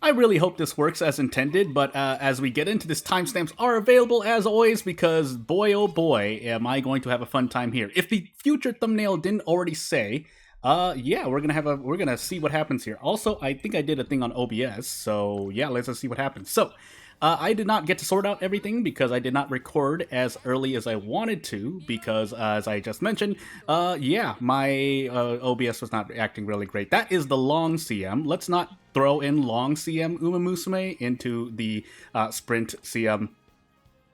I really hope this works as intended, but as we get into this, timestamps are available as always because boy oh boy, am I going to have a fun time here. If the future thumbnail didn't already say, yeah, we're gonna see what happens here. Also, I think I did a thing on OBS, so yeah, let's just see what happens. So, I did not get to sort out everything because I did not record as early as I wanted to because, as I just mentioned, yeah, my OBS was not acting really great. That is the long CM. Let's not throw in long CM Musume into the sprint CM,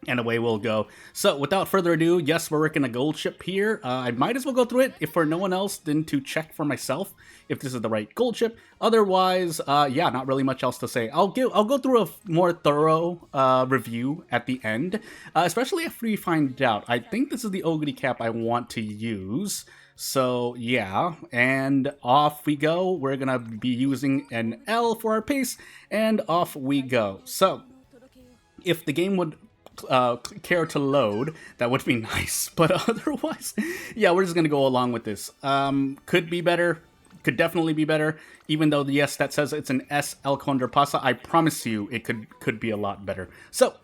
and away we'll go. So, without further ado, yes, we're working a gold ship here. I might as well go through it, if for no one else, then to check for myself if this is the right gold ship. Otherwise, yeah, not really much else to say. I'll go through a more thorough review at the end, especially after we find out. I think this is the Oguri cap I want to use. So yeah, and off we go. We're gonna be using an L for our pace, and off we go. So, if the game would care to load, that would be nice. But otherwise, yeah, we're just gonna go along with this. Could be better. Could definitely be better. Even though yes, that says it's an SL Condor Pasa, I promise you it could be a lot better. So.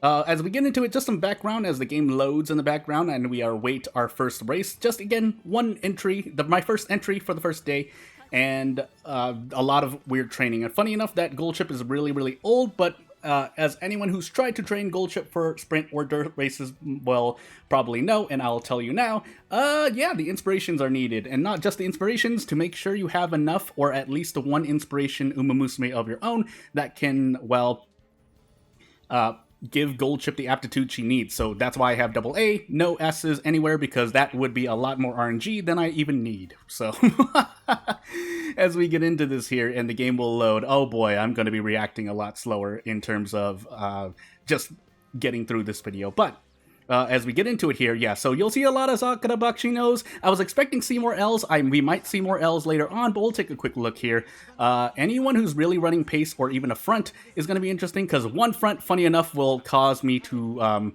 As we get into it, just some background as the game loads in the background and we await our first race. Just again, one entry, my first entry for the first day, and a lot of weird training. And funny enough, that gold ship is really, really old, but as anyone who's tried to train gold ship for sprint or dirt races will probably know, and I'll tell you now, yeah, the inspirations are needed. And not just the inspirations, to make sure you have enough, or at least one inspiration Musume of your own that can, well, give gold ship the aptitude she needs. So that's why I have double A, no S's anywhere, because that would be a lot more RNG than I even need. So as we get into this here and the game will load, oh boy, I'm going to be reacting a lot slower in terms of just getting through this video. But as we get into it here, yeah, so you'll see a lot of Sakura Bakshinos. I was expecting to see more L's. We might see more L's later on, but we'll take a quick look here. Anyone who's really running pace or even a front is going to be interesting, because one front, funny enough, will cause me to...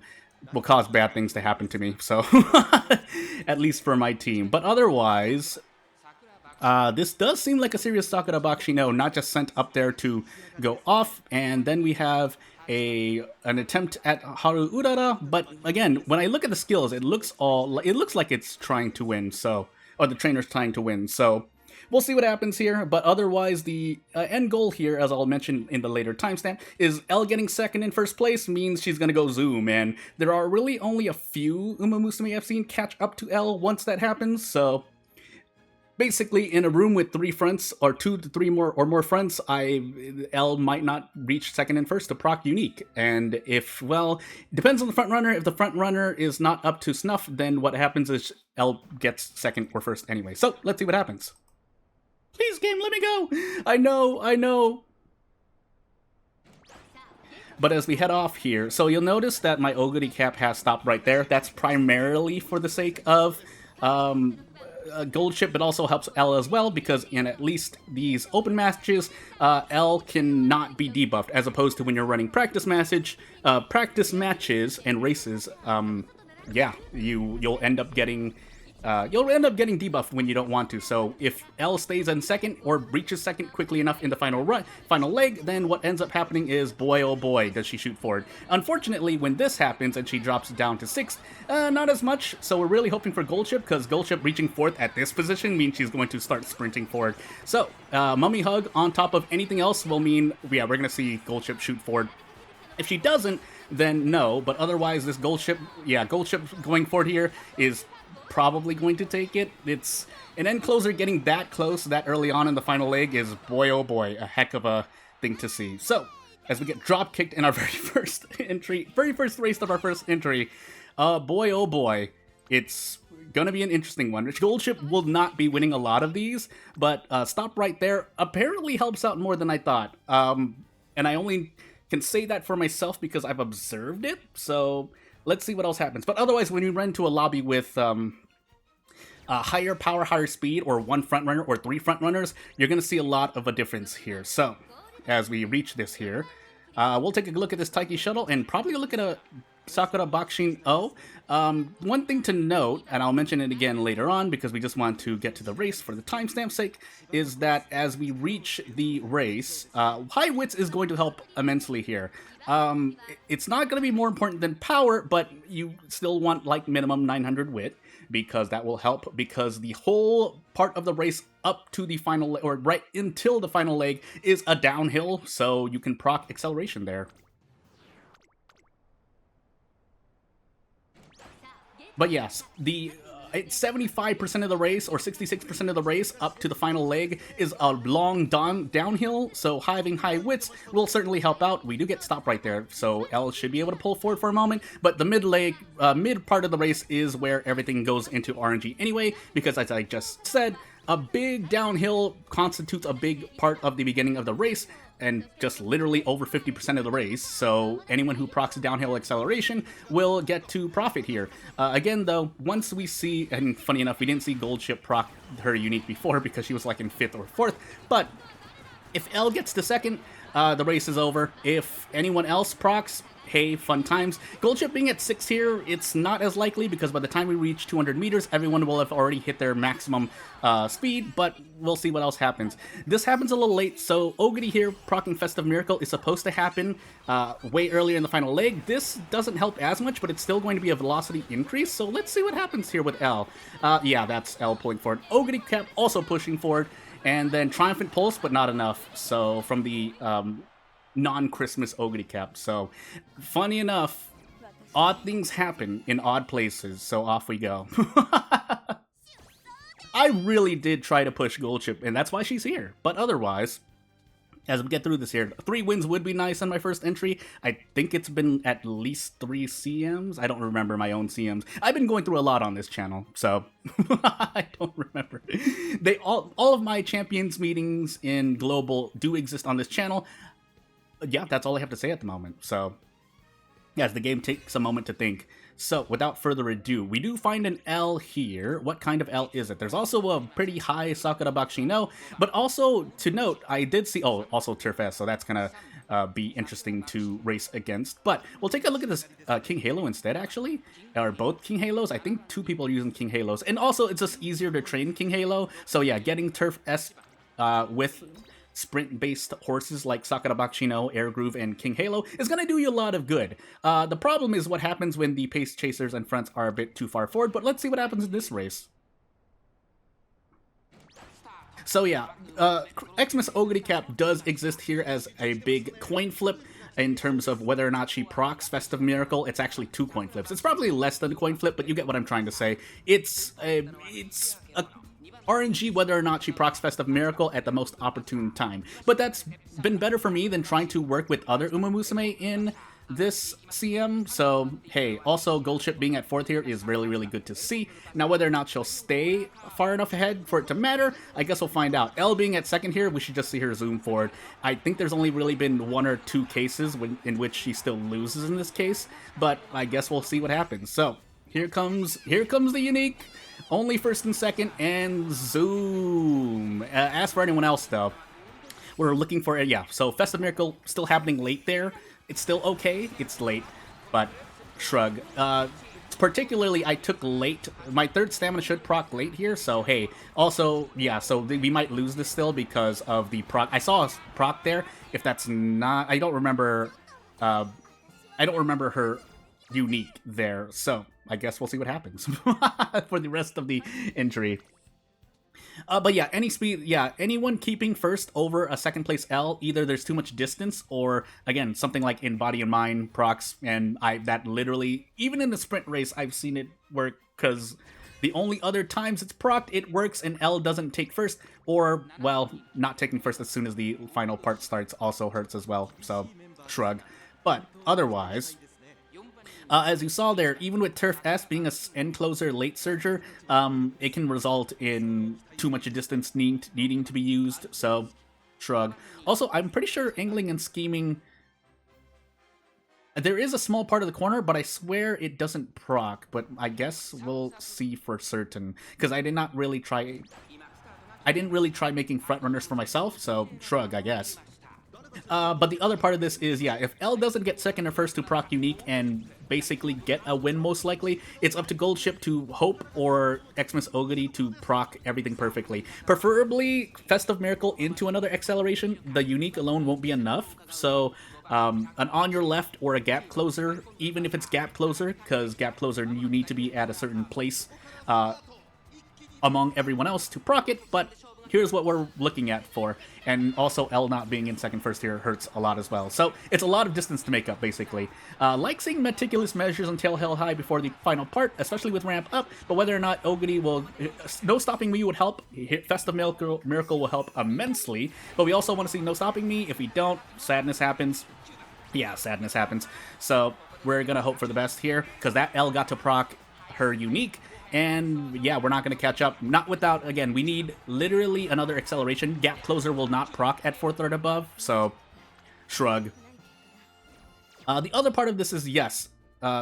will cause bad things to happen to me, so... at least for my team. But otherwise... this does seem like a serious Sakura Bakshino, not just sent up there to go off, and then we have an attempt at Haru Urara, but again, when I look at the skills, it looks like it's trying to win, so, or the trainer's trying to win, so we'll see what happens here. But otherwise, the end goal here, as I'll mention in the later timestamp, is L getting second in first place means she's gonna go Zoom, and there are really only a few Musume I've seen catch up to L once that happens, so basically, in a room with 3 fronts, or 2 to 3 more fronts, L might not reach second and first to proc unique. And if, well, depends on the front runner. If the front runner is not up to snuff, then what happens is L gets second or first anyway. So let's see what happens. Please, game, let me go. I know. But as we head off here, so you'll notice that my Oguri cap has stopped right there. That's primarily for the sake of gold ship, but also helps L as well, because in at least these open matches, L cannot be debuffed, as opposed to when you're running practice matches and races. Yeah, you'll end up getting debuffed when you don't want to. So if L stays in second or reaches second quickly enough in the final leg, then what ends up happening is, boy oh boy, does she shoot forward. Unfortunately, when this happens and she drops down to 6th, not as much. So we're really hoping for gold ship, because gold ship reaching 4th at this position means she's going to start sprinting forward. So mummy hug on top of anything else will mean, yeah, we're gonna see gold ship shoot forward. If she doesn't, then no. But otherwise, this gold ship going forward here is probably going to take it. It's an end closer getting that close that early on in the final leg is, boy oh boy, a heck of a thing to see. So as we get drop kicked in our very first race of our first entry, boy oh boy, it's gonna be an interesting one. Gold ship will not be winning a lot of these, but stop right there apparently helps out more than I thought. And I only can say that for myself because I've observed it. So let's see what else happens. But otherwise, when you run into a lobby with higher power, higher speed, or 1 front runner or 3 front runners, you're going to see a lot of a difference here. So as we reach this here, we'll take a look at this Taiki shuttle and probably look at a Sakura Bakushin O. One thing to note, and I'll mention it again later on because we just want to get to the race for the timestamp's sake, is that as we reach the race, high wits is going to help immensely here. It's not going to be more important than power, but you still want like minimum 900 wit because that will help, because the whole part of the race up to the final, or right until the final leg, is a downhill, so you can proc acceleration there. But yes, the 75% of the race, or 66% of the race up to the final leg, is a long downhill, so having high wits will certainly help out. We do get stopped right there, so L should be able to pull forward for a moment, but the mid part of the race is where everything goes into RNG anyway, because as I just said, a big downhill constitutes a big part of the beginning of the race, and just literally over 50% of the race, so anyone who procs downhill acceleration will get to profit here. Again though, once we see, and funny enough, we didn't see Goldship proc her unique before because she was like in 5th or 4th, but if L gets to 2nd, the race is over. If anyone else procs, hey, fun times. Goldship being at 6 here, it's not as likely because by the time we reach 200 meters, everyone will have already hit their maximum speed, but we'll see what else happens. This happens a little late, so Oguri here, procking Festive Miracle, is supposed to happen way earlier in the final leg. This doesn't help as much, but it's still going to be a velocity increase, so let's see what happens here with L. Yeah, that's L pulling forward. Oguri kept also pushing forward, and then Triumphant Pulse, but not enough, so from the non-Christmas Oguri cap. So, funny enough, odd things happen in odd places, so off we go. I really did try to push Goldship, and that's why she's here. But otherwise, as we get through this here, 3 wins would be nice on my first entry. I think it's been at least 3 CMs. I don't remember my own CMs. I've been going through a lot on this channel, so I don't remember. All of my champions meetings in Global do exist on this channel. Yeah, that's all I have to say at the moment. So, yes, the game takes a moment to think. So, without further ado, we do find an L here. What kind of L is it? There's also a pretty high Sakura Bakushi no, but also, to note, I did see... Oh, also Turf S, so that's gonna be interesting to race against. But we'll take a look at this King Halo instead, actually. Or both King Halos. I think 2 people are using King Halos. And also, it's just easier to train King Halo. So, yeah, getting Turf S with sprint-based horses like Sakura Bakushi no, Air Groove, and King Halo is going to do you a lot of good. The problem is what happens when the pace chasers and fronts are a bit too far forward, but let's see what happens in this race. So yeah, Xmas Oguri cap does exist here as a big coin flip in terms of whether or not she procs Festive Miracle. It's actually 2 coin flips. It's probably less than a coin flip, but you get what I'm trying to say. It's a RNG whether or not she procs Festive Miracle at the most opportune time. But that's been better for me than trying to work with other Musume in this CM, so hey, also Goldship being at 4th here is really, really good to see. Now whether or not she'll stay far enough ahead for it to matter, I guess we'll find out. L being at 2nd here, we should just see her zoom forward. I think there's only really been 1 or 2 cases in which she still loses in this case, but I guess we'll see what happens. So, here comes the unique. Only 1st and 2nd, and zoom. As for anyone else, though, we're looking for, yeah, so Festive Miracle still happening late there. It's still okay. It's late, but shrug. Particularly, I took late. My 3rd stamina should proc late here, so hey. Also, yeah, so we might lose this still because of the proc. I saw a proc there. If that's not... I don't remember her unique there, so I guess we'll see what happens for the rest of the entry. But yeah, anyone keeping 1st over a 2nd place L, either there's too much distance, or again, something like in Body and Mind procs, and that literally, even in the sprint race, I've seen it work, because the only other times it's procced, it works and L doesn't take 1st, or, well, not taking 1st as soon as the final part starts also hurts as well, so shrug. But otherwise... as you saw there, even with Turf S being a end closer late surger, it can result in too much distance needing to be used, so shrug. Also, I'm pretty sure angling and scheming... There is a small part of the corner, but I swear it doesn't proc, but I guess we'll see for certain, because I didn't really try making front runners for myself, so shrug, I guess. But the other part of this is, yeah, if L doesn't get second or first to proc unique and basically get a win most likely, it's up to Gold Ship to hope or Xmas Oguri to proc everything perfectly. Preferably Festive Miracle into another acceleration. The unique alone won't be enough, so an on your left or a gap closer, even if it's gap closer, because gap closer you need to be at a certain place among everyone else to proc it, but here's what we're looking at for. And also L not being in second first here hurts a lot as well. So it's a lot of distance to make up, basically. Like seeing meticulous measures until hell high before the final part, especially with ramp up, but whether or not Oguri will... No Stopping Me would help. Festive Miracle will help immensely, but we also want to see No Stopping Me. If we don't, sadness happens. Yeah, sadness happens. So we're going to hope for the best here, because that L got to proc her unique. And yeah, we're not going to catch up. Not without, again, we need literally another acceleration. Gap Closer will not proc at 4/3 above, so shrug. The other part of this is, yes,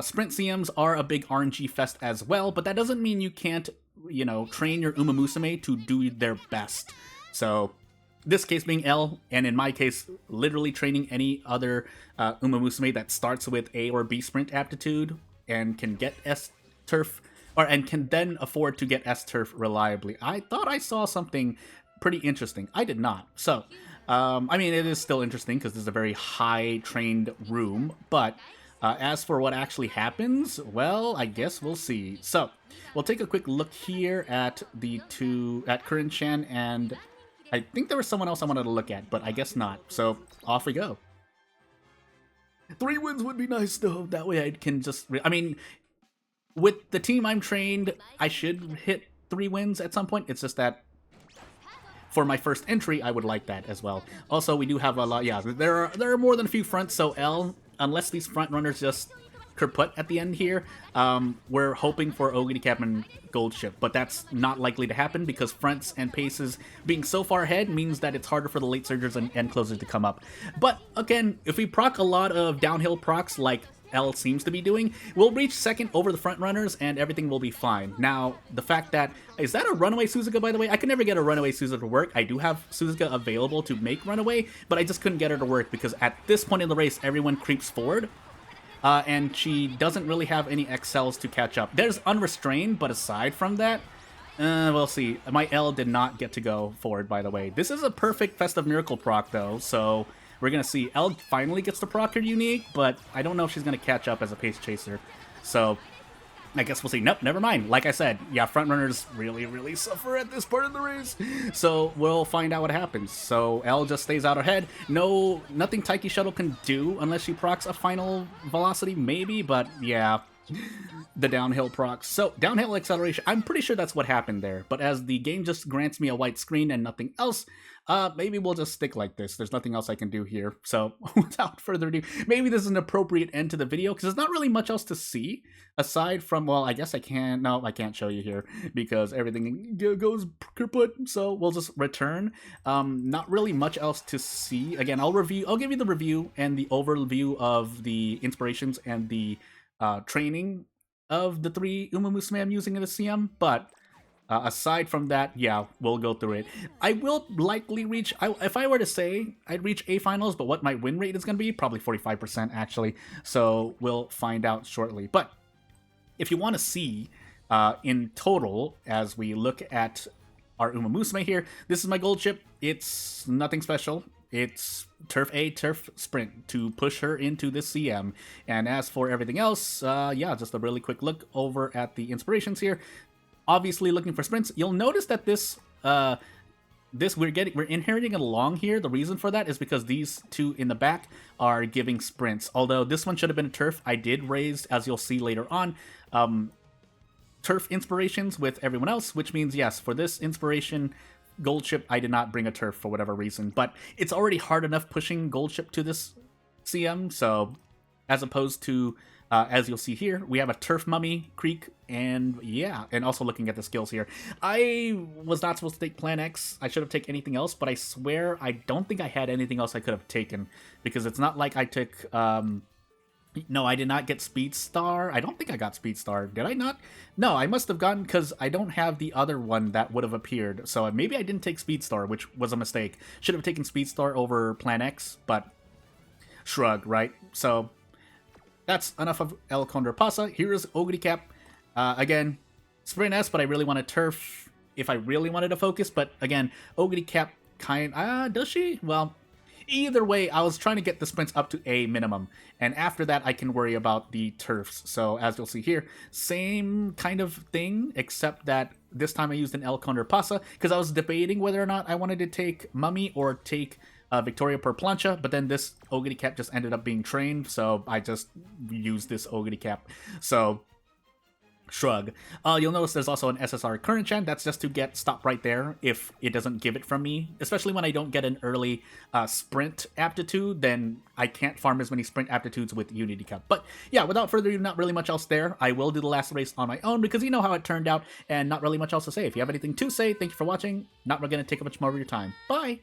sprint CMs are a big RNG fest as well, but that doesn't mean you can't, you know, train your Musume to do their best. So this case being L, and in my case, literally training any other Musume that starts with A or B sprint aptitude and can get S turf, and can then afford to get S-Turf reliably. I thought I saw something pretty interesting. I did not. So, I mean, it is still interesting because this is a very high-trained room, but as for what actually happens, well, I guess we'll see. So, we'll take a quick look here at the at Kurin-chan, and I think there was someone else I wanted to look at, but I guess not. So, off we go. 3 wins would be nice, though. That way I can just... I mean... With the team I'm trained, I should hit 3 wins at some point. It's just that for my first entry, I would like that as well. Also, we do have a lot. Yeah, there are more than a few fronts. So L, unless these front runners just kaput at the end here, we're hoping for Oguri Cap and Gold Ship, but that's not likely to happen because fronts and paces being so far ahead means that it's harder for the late surgers and closers to come up. But again, if we proc a lot of downhill procs like L seems to be doing, we'll reach second over the front runners and everything will be fine. Now, the fact that... Is that a Runaway Suzuka, by the way? I can never get a Runaway Suzuka to work. I do have Suzuka available to make Runaway, but I just couldn't get her to work because at this point in the race, everyone creeps forward. And she doesn't really have any XLs to catch up. There's Unrestrained, but aside from that, we'll see. My L did not get to go forward, by the way. This is a perfect Festive Miracle proc, though, so... We're going to see. L finally gets to proc her unique, but I don't know if she's going to catch up as a pace chaser. So, I guess we'll see. Nope, never mind. Like I said, yeah, front runners really, really suffer at this part of the race. So, we'll find out what happens. So, L just stays out ahead. Nothing Taiki Shuttle can do unless she procs a final velocity, maybe, but yeah. The downhill procs. So, downhill acceleration, I'm pretty sure that's what happened there. But as the game just grants me a white screen and nothing else, maybe we'll just stick like this. There's nothing else I can do here. So, without further ado, maybe this is an appropriate end to the video, because there's not really much else to see, aside from, well, I guess I can't, no, I can't show you here, because everything goes kaput, so we'll just return. Not really much else to see. Again, I'll give you the review and the overview of the inspirations and the training of the 3 Musume I'm using in the CM, but aside from that, yeah, we'll go through it. I will likely reach, if I were to say, I'd reach A finals, but what my win rate is going to be, probably 45% actually, so we'll find out shortly. But if you want to see in total, as we look at our Musume here, this is my Gold Ship. It's nothing special. It's Turf A, Turf Sprint to push her into this CM. And as for everything else, yeah, just a really quick look over at the inspirations here. Obviously looking for sprints. You'll notice that we're inheriting it along here. The reason for that is because these 2 in the back are giving sprints. Although this one should have been a turf. I did raise, as you'll see later on, turf inspirations with everyone else, which means yes, for this inspiration Gold Ship, I did not bring a turf for whatever reason, but it's already hard enough pushing Gold Ship to this CM, so as opposed to, as you'll see here, we have a Turf Mummy, Creek, and yeah, and also looking at the skills here. I was not supposed to take Plan X. I should have taken anything else, but I swear I don't think I had anything else I could have taken, because it's not like I took No, I did not get Speed Star. I don't think I got Speed Star. Did I not? No, I must have gotten, because I don't have the other one that would have appeared. So maybe I didn't take Speed Star, which was a mistake. Should have taken Speed Star over Plan X, but shrug, right? So that's enough of El Condor Pasa. Here's Oguri Cap. Again, Sprint S, but I really want to Turf if I really wanted to focus. But again, Oguri Cap does she? Well, either way, I was trying to get the sprints up to a minimum, and after that, I can worry about the turfs. So as you'll see here, same kind of thing, except that this time I used an El Condor Pasa, because I was debating whether or not I wanted to take Mummy or take Victoria per plancha, but then this Oguri Cap just ended up being trained, so I just used this Oguri Cap. So shrug. You'll notice there's also an SSR current gen. That's just to get stop right there if it doesn't give it from me. Especially when I don't get an early sprint aptitude, then I can't farm as many sprint aptitudes with Unity Cup. But yeah, without further ado, not really much else there. I will do the last race on my own because you know how it turned out, and not really much else to say. If you have anything to say, thank you for watching. Not going to take up much more of your time. Bye!